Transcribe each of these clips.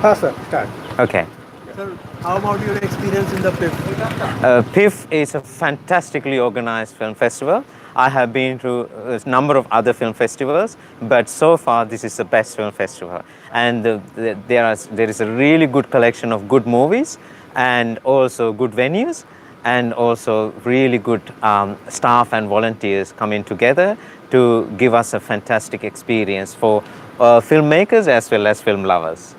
Sir, start. Okay. Sir, how about your experience in the PIF? PIF is a fantastically organized film festival. I have been to a number of other film festivals, but so far this is the best film festival. And there is a really good collection of good movies and also good venues and also really good staff and volunteers coming together to give us a fantastic experience for filmmakers as well as film lovers.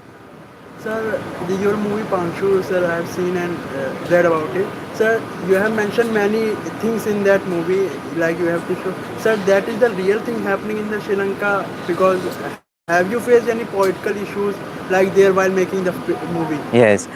Sir, your movie Panchu, sir, I have seen and read about it. Sir, you have mentioned many things in that movie, like you have to show. Sir, that is the real thing happening in the Sri Lanka because have you faced any political issues like there while making the movie? Yes,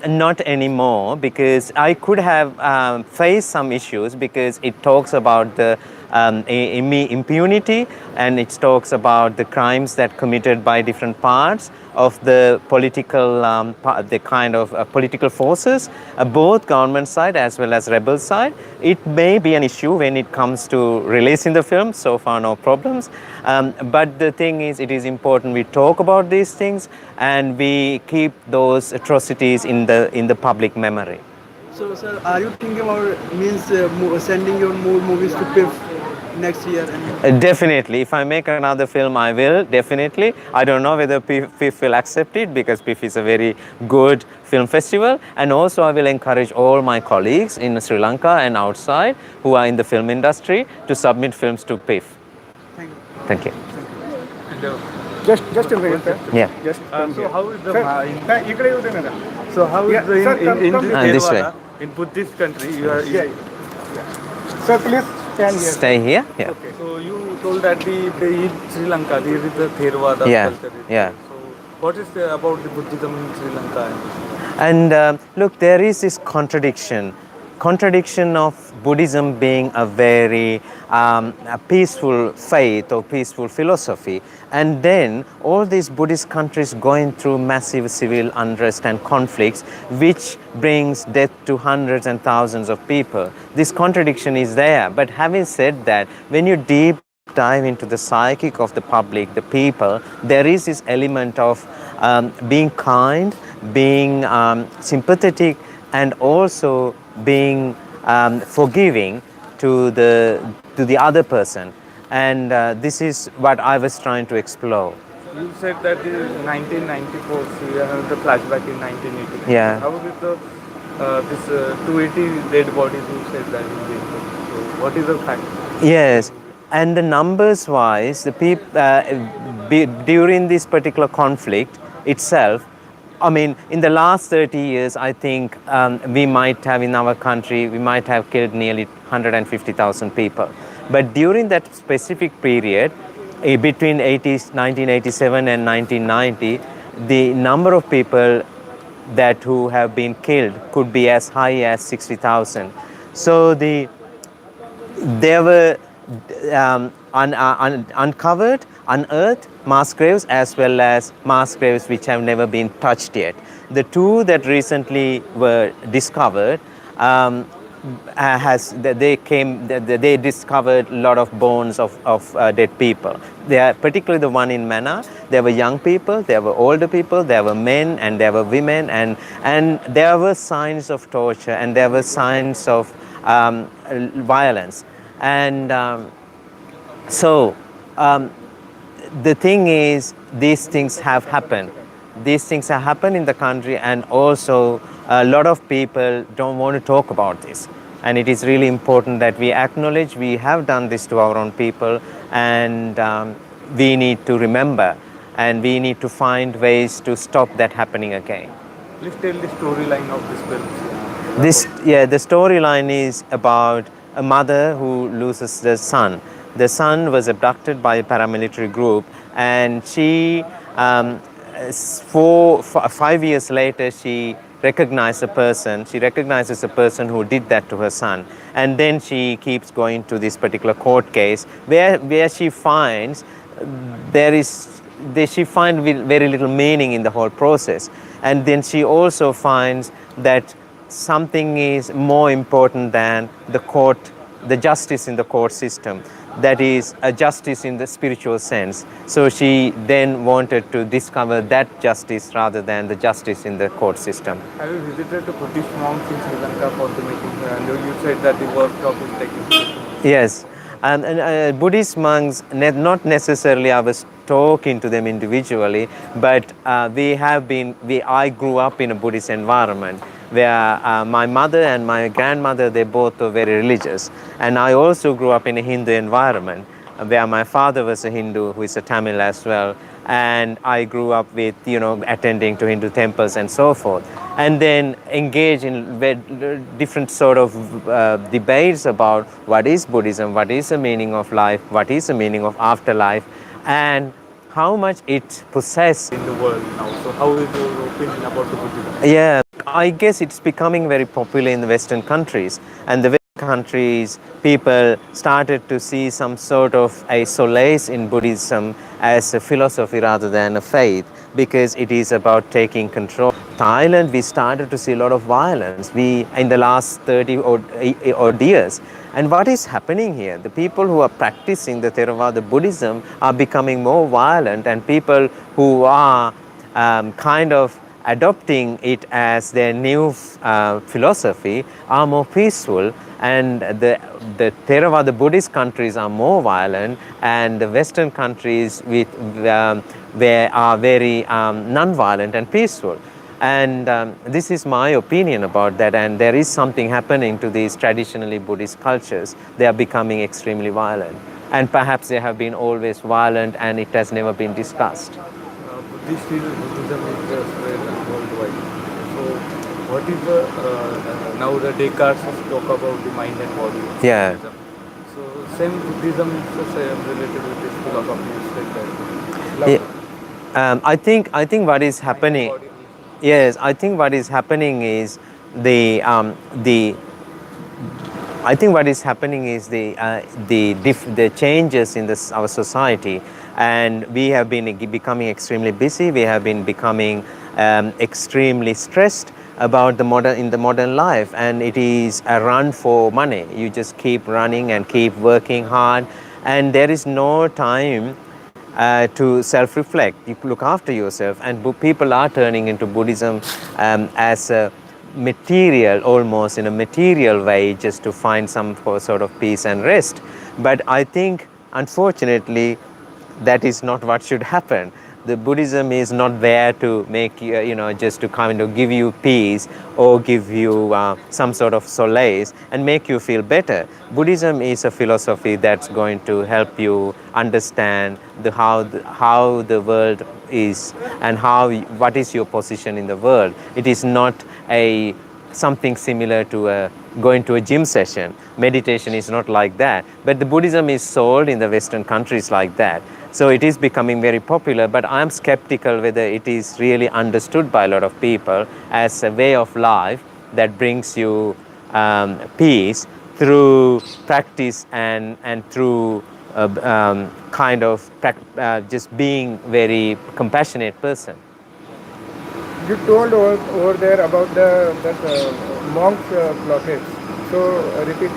not anymore because I could have faced some issues because it talks about the impunity and it talks about the crimes that committed by different parts of the political, the kind of political forces, both government side as well as rebel side. It may be an issue when it comes to releasing the film. So far, no problems. But the thing is, it is important we talk about these things and we keep those atrocities in the public memory. So, sir, are you thinking about means sending your more movies to PIF next year? Definitely. If I make another film, I will, definitely. I don't know whether PIF will accept it because PIF is a very good film festival. And also, I will encourage all my colleagues in Sri Lanka and outside who are in the film industry to submit films to PIF. Thank you. Thank you. And, just a minute, sir. Yeah. Just So how is the इकडे येऊ दे ना. so how is Yeah, the sir, in come this way. Theravada, in Buddhist country you are Yeah. Sir, please stand here. Stay here. Yeah. Okay. so you told that the in Sri Lanka there is the Theravada Yeah, culture. yeah. So what is about the Buddhism in Sri Lanka? And look, there is this contradiction of Buddhism being a very a peaceful faith or peaceful philosophy, and then all these Buddhist countries going through massive civil unrest and conflicts, which brings death to hundreds and thousands of people. This contradiction is there. But having said that, when you deep dive into the psychic of the public, the people, there is this element of being kind, being sympathetic, and also being forgiving to the other person. And this is what I was trying to explore. You said that in 1994 so you have the flashback in 1980. Yeah. How is the this 280 dead bodies you said that in the so what is the fact? Yes, and the numbers wise, the during this particular conflict itself, I mean, in the last 30 years, I think we might have in our country, we might have killed nearly 150,000 people. But during that specific period, between 1987 and 1990, the number of people that who have been killed could be as high as 60,000. So there were uncovered, unearthed mass graves as well as mass graves which have never been touched yet. The two that recently were discovered they discovered a lot of bones of dead people. They are particularly the one in Mana. There were young people, there were older people, there were men and there were women, and there were signs of torture and there were signs of violence. And the thing is, these things have happened. These things have happened in the country, and also a lot of people don't want to talk about this. And it is really important that we acknowledge we have done this to our own people, and we need to remember, and we need to find ways to stop that happening again. Please tell the storyline of this film. The storyline is about a mother who loses the son. The son was abducted by a paramilitary group, and she, 5 years later, she recognizes a person who did that to her son. And then she keeps going to this particular court case where she finds she finds very little meaning in the whole process. And then she also finds that something is more important than the justice in the court system. that is a justice in the spiritual sense. So she then wanted to discover that justice rather than the justice in the court system. Have you visited the Buddhist monks in Sri Lanka for the meeting? And you said that the workshop is taking place. Yes, and Buddhist monks, not necessarily I was talking to them individually, but I grew up in a Buddhist environment where my mother and my grandmother, they both were very religious. And I also grew up in a Hindu environment where my father was a Hindu who is a Tamil as well. And I grew up with, attending to Hindu temples and so forth. And then engage in different sort of debates about what is Buddhism, what is the meaning of life, what is the meaning of afterlife, and how much it possesses In the world now. So how is your opinion about the Buddhism? yeah, I guess it's becoming very popular in the Western countries, and the Western countries people started to see some sort of a solace in Buddhism as a philosophy rather than a faith, because it is about taking control. Thailand, we started to see a lot of violence in the last 30 odd years. And what is happening here? The people who are practicing the Theravada Buddhism are becoming more violent, and people who are kind of adopting it as their new philosophy are more peaceful, and the Theravada Buddhist countries are more violent, and the Western countries they are very non-violent and peaceful. And this is my opinion about that, and there is something happening to these traditionally Buddhist cultures. They are becoming extremely violent, and perhaps they have been always violent and it has never been discussed. Buddhism is spread worldwide. So what is now the Descartes talk about the mind and body? Yeah. Buddhism. So same Buddhism is the same related with this philosophy. I think what is happening. Yes, I think what is happening is the changes in our society, and we have been becoming extremely busy. We have been becoming extremely stressed about the modern life, and it is a run for money. You just keep running and keep working hard, and there is no time to self-reflect. You look after yourself, and people are turning into Buddhism as a material, almost in a material way, just to find some sort of peace and rest. But I think, unfortunately, that is not what should happen. The Buddhism is not there to make you, just to kind of give you peace or give you some sort of solace and make you feel better. Buddhism is a philosophy that's going to help you understand how the world is and what is your position in the world. It is not something similar to going to a gym session. Meditation is not like that. But the Buddhism is sold in the Western countries like that. So it is becoming very popular, but I'm skeptical whether it is really understood by a lot of people as a way of life that brings you peace through practice and through kind of just being very compassionate person. You told over there about that monk blockage. So repeat.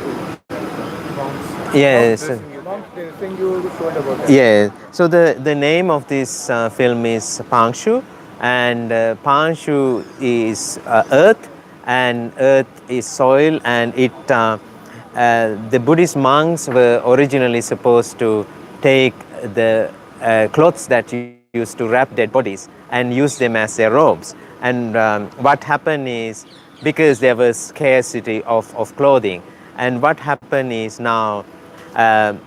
Yes. Monk thing you told about that. Yeah. So the name of this film is Pangshu, and Pangshu is earth, and earth is soil, and the Buddhist monks were originally supposed to take the clothes that you used to wrap dead bodies and use them as their robes. And what happened is, because there was scarcity of clothing, and what happened is now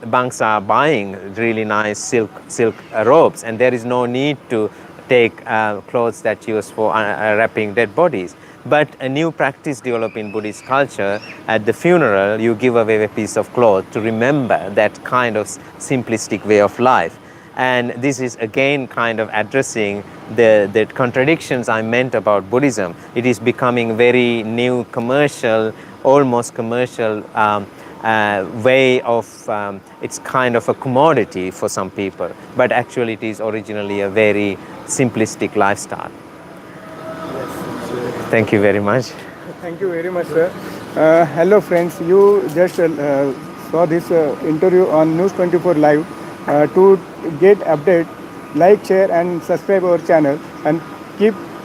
monks are buying really nice silk robes, and there is no need to take clothes that used for wrapping dead bodies. But a new practice developed in Buddhist culture. At the funeral, you give away a piece of cloth to remember that kind of simplistic way of life. And this is again kind of addressing the contradictions I meant about Buddhism. It is becoming very new commercial, almost commercial way of, it's kind of a commodity for some people, but actually it is originally a very simplistic lifestyle. Thank you very much. Thank you very much, sir. Hello, friends. You just saw this interview on News 24 Live. To get update, like, share, and subscribe our channel, and keep